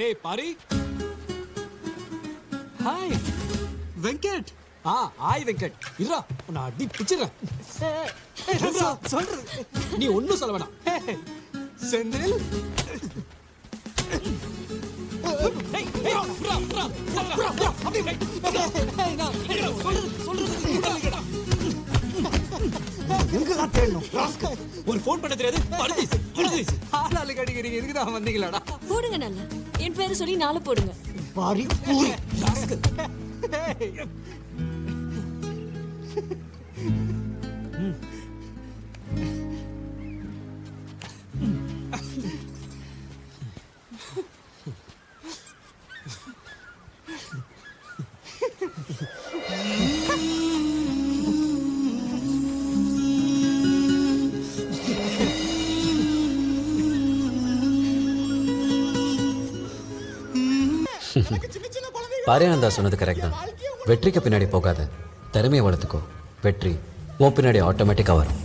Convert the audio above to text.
Hey, Pari. Hi. Venkat. Hi Venkat. இருடா, நான் அடி பிச்சிரேன். சொல்ற. நீ ஒண்ணும் சொல்ல வேணாம். செந்தில். டேய், அப்படியே சொல்றது. எங்கடா தேடணும்? ஒரு ஃபோன் பண்ண தெரியாது. அழுது. ஆளாளுக்கு அடிக்கிறீங்க. இதுக்கு தான் வந்தீங்களாடா? போடுங்க நல்லா. என் பேரை சொல்லி 4 போடுங்க. பாரி பூரி. பாரியானந்தா சொன்னது கரெக்ட் தான். வெற்றிக்கு பின்னாடி போகாத, திறமையை வளர்த்துக்கோ. வெற்றி உன் பின்னாடி ஆட்டோமேட்டிக்கா வரும்.